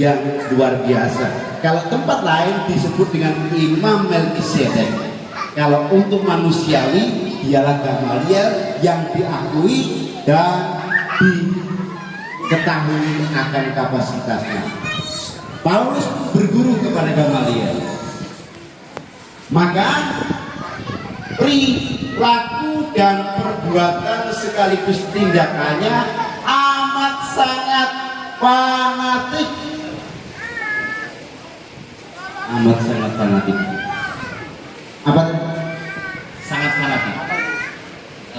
yang luar biasa. Kalau tempat lain disebut dengan Imam Melkisedek. Kalau untuk manusiawi dialah Gamaliel yang diakui dan diketahui akan kapasitasnya. Paulus berguru kepada Gamaliel, maka perilaku dan perbuatan sekaligus tindakannya amat sangat fanatik. Amat sangat fanatik. Apa? Sangat fanatik.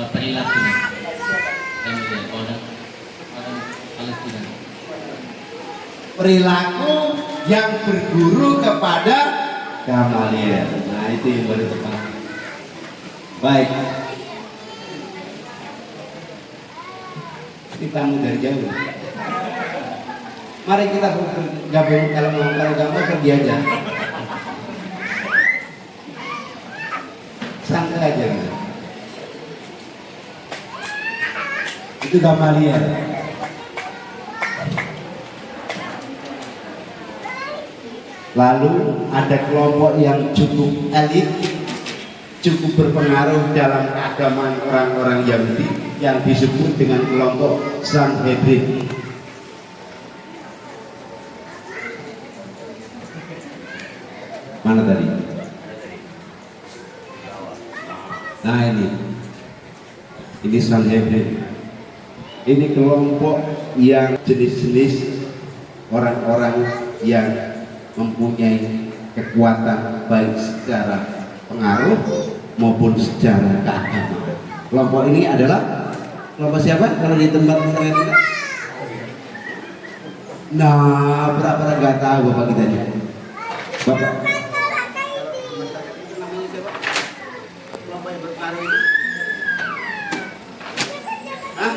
Perilakunya. Orang Palestina. Perilaku yang berguru kepada Gamaliel. Nah, itu yang baru tepat. Baik. Kita dari jauh. Mari kita gabung, kalau kamu pergi aja. Santai aja. Itu Gamaliel. Lalu ada kelompok yang cukup elit, cukup berpengaruh dalam keagamaan orang-orang Yahudi yang disebut dengan kelompok Sanhedrin. Mana tadi? Nah, ini Sanhedrin. Ini kelompok yang jenis-jenis orang-orang yang mempunyai kekuatan baik secara pengaruh maupun secara keagamaan. Kelompok ini adalah kelompok siapa kalau di tempat kita? Nah, pura-pura nggak tahu bapak kita nih. Bapak. Kelompok yang berpengaruh ini? Hah?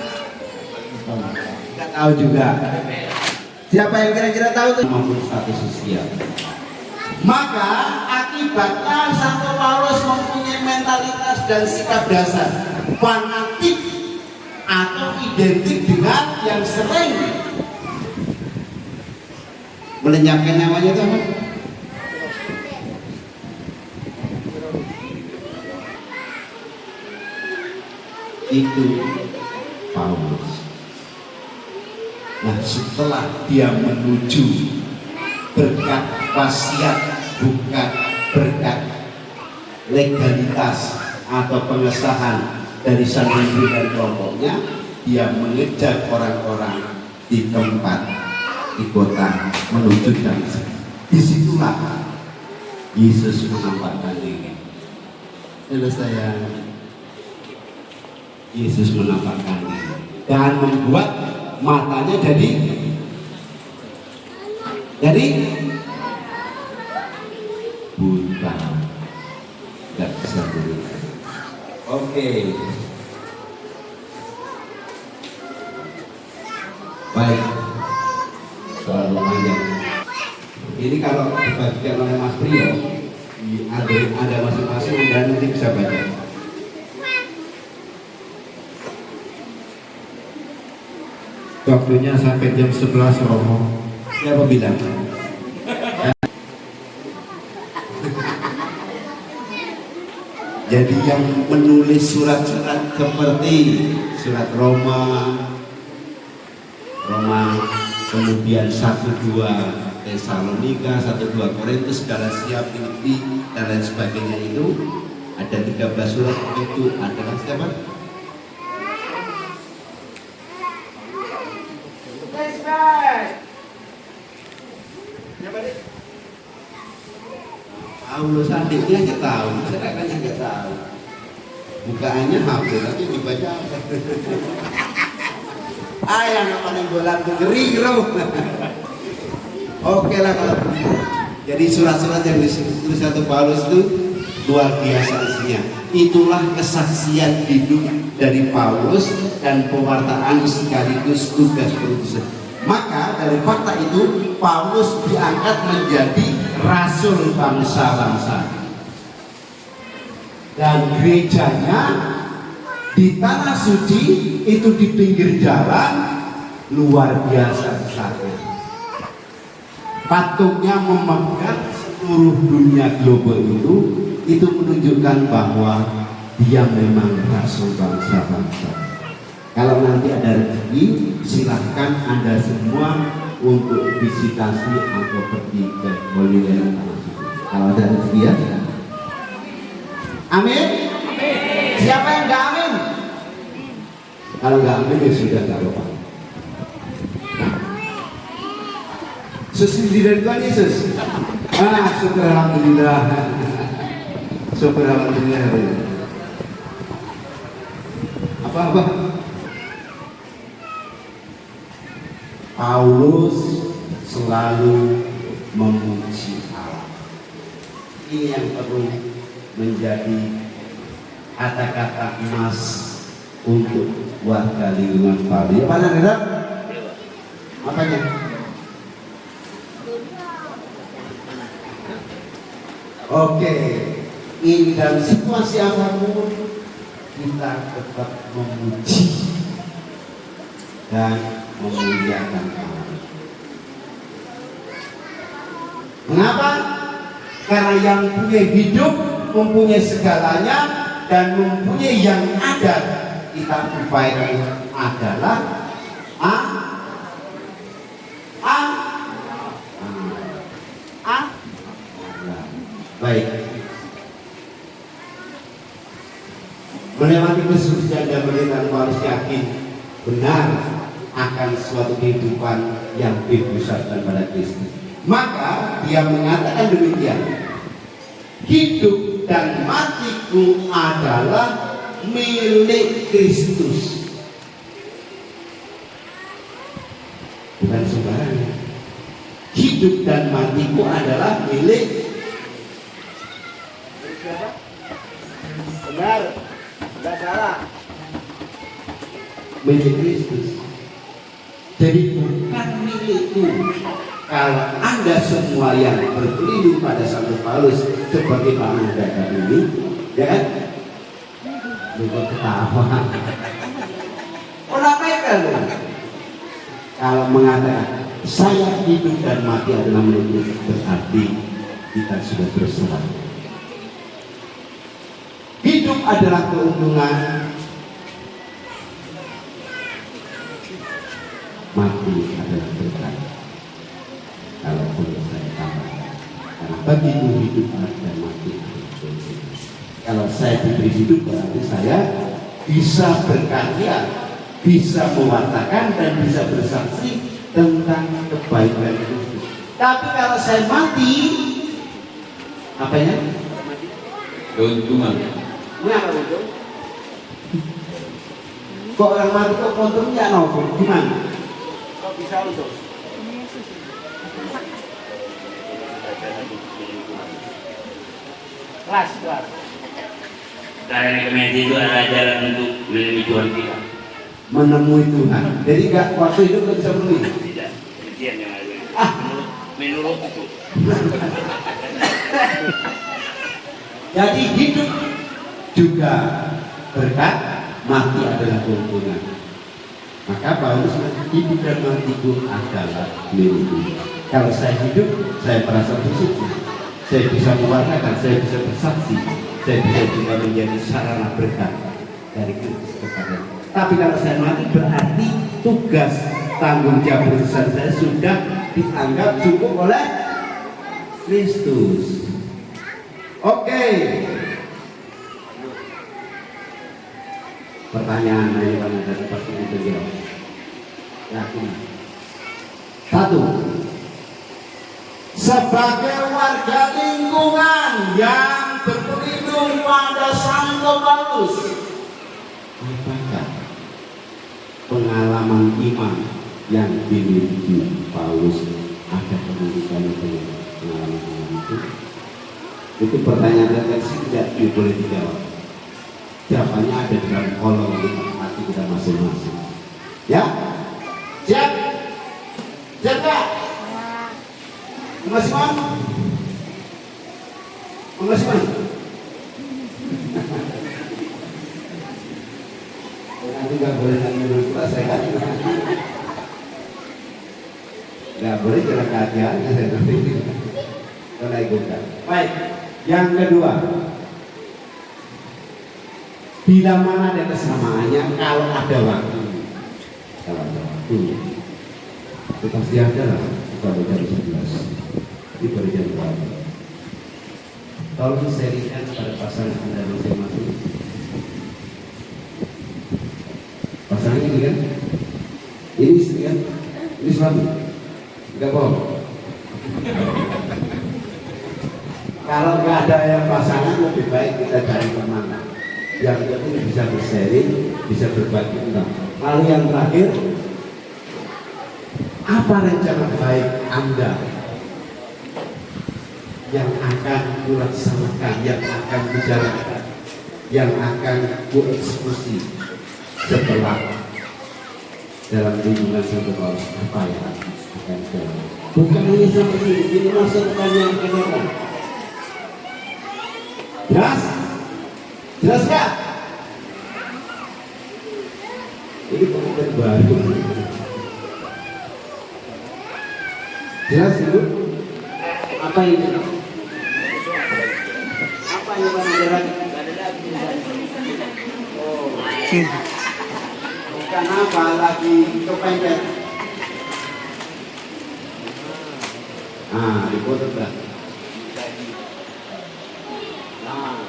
Nggak tahu juga. Siapa yang kira-kira tahu tuh? Maupun status sosial. Maka akibatnya Santo Paulus mempunyai mentalitas dan sikap dasar fanatik atau identik dengan yang sering melenyapkan namanya itu apa? Itu Paulus. Nah, setelah dia menuju berkat wasiat, bukan berkat legalitas atau pengesahan dari Sanhedrin dan kelompoknya, dia mengejar orang-orang di tempat, di kota, menuju Damaskus. Disitulah Yesus menampakkan diri. Selesai. Yesus menampakkan diri dan membuat matanya jadi buta, nggak bisa melihat. Oke. Baik, selalu panjang. Ini kalau dibagikan oleh Mas Priyo, ada masing-masing, Anda nanti bisa baca. Waktunya sampai jam 11 Romo. Siapa bilang? Jadi yang menulis surat-surat seperti surat Roma, kemudian 1-2 Tesalonika, 1-2 Korintus, Galatia, Filipi, dan lain sebagainya itu ada 13 surat itu adalah siapa? Paulus adiknya nggak tahu, saya kan nggak tahu. Bukaannya hafal, tapi dibaca apa? Yang paling bola ngeri bro. Oke lah kalau begitu. Jadi surat-surat yang ditulis Santo Paulus itu luar biasa isinya. Itulah kesaksian hidup dari Paulus dan pewartaan sekaligus tugas perutusan. Maka dari fakta itu Paulus diangkat menjadi rasul bangsa-bangsa, dan gerejanya di tanah suci itu di pinggir jalan luar biasa besarnya. patungnya memegang seluruh dunia global itu menunjukkan bahwa dia memang rasul bangsa-bangsa. Kalau nanti ada rezeki, silahkan Anda semua untuk visitasi atau pergi ke Holy Land. Kalau ada rezeki ya. Amin. Siapa yang nggak amin? Kalau nggak amin ya sudah nggak apa-apa. Sesuai dari Tuhan Yesus. Syukur alhamdulillah. Syukur alhamdulillah. Apa? Paulus selalu memuji Allah. Ini yang perlu menjadi kata-kata emas untuk warga lingkungan Paulus. Apa namanya? Makanya. Oke, ini dalam situasi apapun kita tetap memuji dan memuliakan Allah. Mengapa? Karena yang punya hidup mempunyai segalanya dan mempunyai yang ada, kita upayakan adalah baik. Melewati kesulitan dan penderitaan harus yakin benar akan suatu kehidupan yang dipusatkan pada Kristus. Maka dia mengatakan demikian, hidup dan matiku adalah milik Kristus. Bukan sembarangan. Hidup dan matiku adalah milik siapa? Benar, tidak salah. Milik Kristus. Jadi bukan milikku. Kalau Anda semua yang berlindung pada Santo Paulus seperti Anda ini, ya kan? Bukan ketawa. Orang mereka loh. Kalau mengatakan saya hidup dan mati adalah milik Kristus, berarti kita sudah berserah. Hidup adalah keuntungan, mati adalah berkat. Kalau boleh saya tambahkan, karena bagiku hidup dan mati adalah keuntungan. Kalau saya diberi hidup berarti saya bisa berkarya, bisa mewartakan dan bisa bersaksi tentang kebaikan Kristus. Tapi kalau saya mati, apanya? Keuntungan. Kenapa untung? Kok orang mati kok untungnya nopo? Gimana? Kok bisa untung? Kelas. Cara rekomendasi itu adalah jalan untuk menemui Tuhan kita. Menemui Tuhan. Jadi nggak waktu hidup nggak bisa menemui. Tidak, demikian yang ada. Menurut itu. Jadi hidup juga berkat, mati adalah keuntungan. Maka Paulus hidup dan matiku adalah milikku. Kalau saya hidup, saya merasa bersyukur. Saya bisa mewartakan, saya bisa bersaksi, saya bisa juga menjadi sarana berkat dari Kristus kepada. Tapi kalau saya mati berarti tugas tanggung jawab urusan saya sudah dianggap cukup oleh Kristus. Oke. Pertanyaan dari pada seperti itu jawab. Yakin. Satu. Sebagai warga lingkungan yang berpelindung pada Santo Paulus, apakah pengalaman iman yang dimiliki Paulus ada pendidikan dengan pengalaman itu? Itu pertanyaan refleksi tidak boleh dijawab. Jawabannya ada di dalam kolom hati kita masing-masing. Ya? Siap? Siap gak? Mas Iman? Mas Iman? Nanti gak boleh nanya dulu, saya kan. Nggak boleh jalan kaki aja. Kalau ikutkan. Baik. Yang kedua, bila mana ada kesamaannya kalau ada waktu. Kalau ada waktu, itu pasti ada lah. Kalau jam 11, itu baru jam berapa? Tolong sharingkan pada pasangan Anda masing-masing. Pasangan ini kan, ini istri kan, ini suami, enggak bohong. Kalau nggak ada yang pasangan, lebih baik kita cari teman yang penting bisa bersharing, bisa berbagi tentang. Lalu yang terakhir, apa rencana baik Anda yang akan dilaksanakan, yang akan dijalankan, yang akan dieksekusi setelah dalam lingkungan satu Paulus, apa yang akan dijalankan? Bukan hanya seperti ini masa depan yang akan datang. Jelas? Jelas gak? Ini pengetahuan baru. Jelas itu? Apa ini? Apa yang pelajaran? Oh, bukan apa lagi kepengen. Ah, dipoto dah. Nah,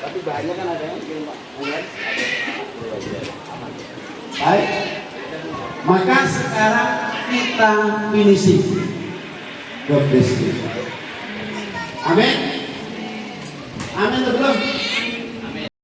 tapi banyak kan ada yang kirim Pak. Baik. Maka sekarang kita finishing. God bless you. Amin.